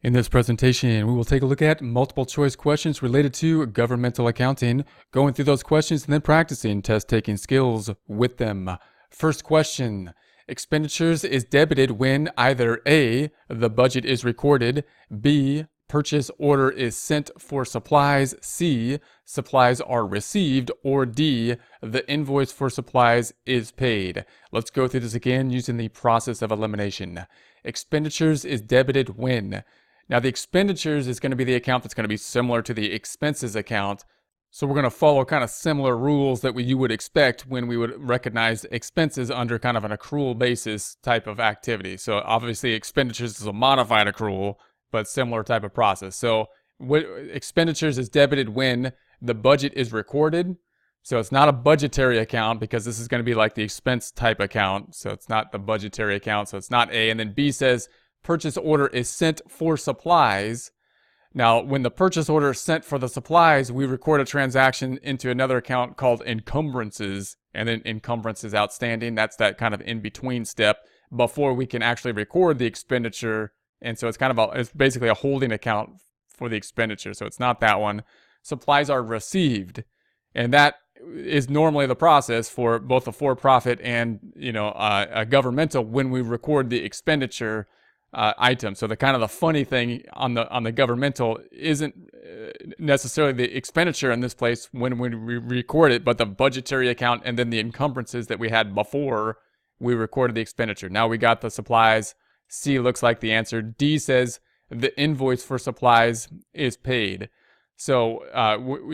In this presentation, we will take a look at multiple choice questions related to governmental accounting, going through those questions and then practicing test-taking skills with them. First question, expenditures is debited when either A, the budget is recorded, B, purchase order is sent for supplies, C, supplies are received, or D, the invoice for supplies is paid. Let's go through this again using the process of elimination. Expenditures is debited when. Now the expenditures is going to be the account that's going to be similar to the expenses account. So we're going to follow kind of similar rules that you would expect when we would recognize expenses under kind of an accrual basis type of activity. So obviously expenditures is a modified accrual, but similar type of process. So expenditures is debited when the budget is recorded. So it's not a budgetary account because this is going to be like the expense type account. So it's not the budgetary account. So it's not A. And then B says purchase order is sent for supplies. Now, when the purchase order is sent for the supplies, we record a transaction into another account called encumbrances, and then encumbrances outstanding. That's that kind of in-between step before we can actually record the expenditure. And so it's kind of it's basically a holding account for the expenditure. So it's not that one. Supplies are received, and that is normally the process for both a for-profit and a governmental when we record the expenditure item. So the kind of the funny thing on the governmental isn't necessarily the expenditure in this place when we record it, but the budgetary account and then the encumbrances that we had before we recorded the expenditure. Now we got the supplies. C looks like the answer. D says the invoice for supplies is paid. So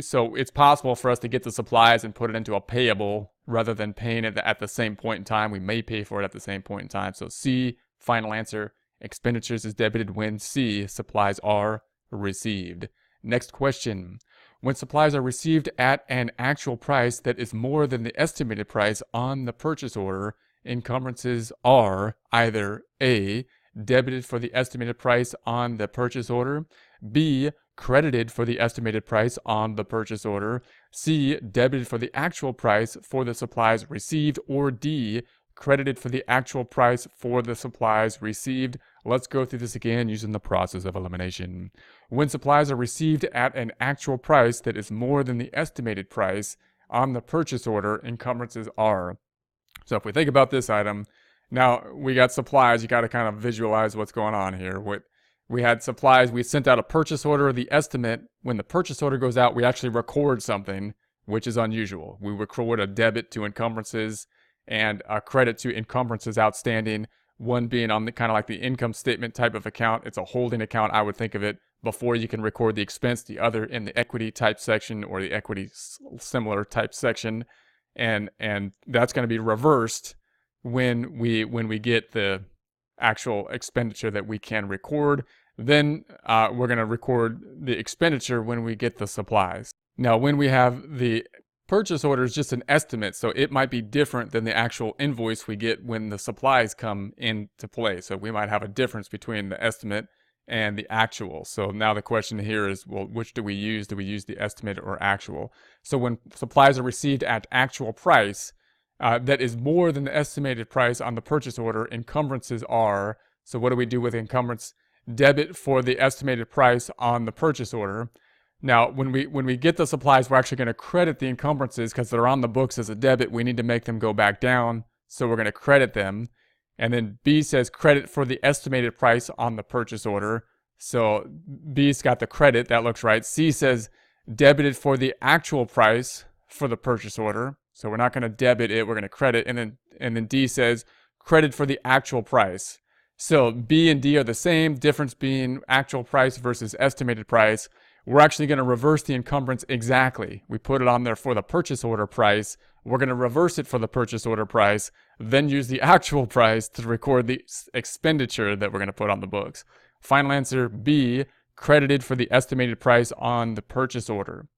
so it's possible for us to get the supplies and put it into a payable rather than paying it at the same point in time. We may pay for it at the same point in time. So C, final answer. Expenditures is debited when C, supplies are received. Next question. When supplies are received at an actual price that is more than the estimated price on the purchase order, encumbrances are either A, debited for the estimated price on the purchase order, B, credited for the estimated price on the purchase order, C, debited for the actual price for the supplies received, or D, credited for the actual price for the supplies received. Let's go through this again using the process of elimination. When supplies are received at an actual price that is more than the estimated price on the purchase order, encumbrances are. So if we think about this item, now we got supplies, you got to kind of visualize what's going on here. We had supplies, we sent out a purchase order, the estimate. When the purchase order goes out, we actually record something, which is unusual. We record a debit to encumbrances and a credit to encumbrances outstanding, one being on the kind of like the income statement type of account. It's a holding account, I would think of it, before you can record the expense, the other in the equity type section or the equity similar type section. And that's going to be reversed when we get the actual expenditure that we can record. Then we're going to record the expenditure when we get the supplies. Now, when we have the purchase order is just an estimate, so it might be different than the actual invoice we get when the supplies come into play. So we might have a difference between the estimate and the actual. So now the question here is, well, which do we use? Do we use the estimate or actual? So when supplies are received at actual price, that is more than the estimated price on the purchase order, encumbrances are. So what do we do with encumbrance? Debit for the estimated price on the purchase order. Now, when we get the supplies, we're actually going to credit the encumbrances because they're on the books as a debit. We need to make them go back down, so we're going to credit them. And then B says credit for the estimated price on the purchase order. So B's got the credit. That looks right. C says debited for the actual price for the purchase order. So we're not going to debit it. We're going to credit. And then D says credit for the actual price. So B and D are the same, difference being actual price versus estimated price. We're actually going to reverse the encumbrance exactly. We put it on there for the purchase order price. We're going to reverse it for the purchase order price, then use the actual price to record the expenditure that we're going to put on the books. Final answer B, credited for the estimated price on the purchase order.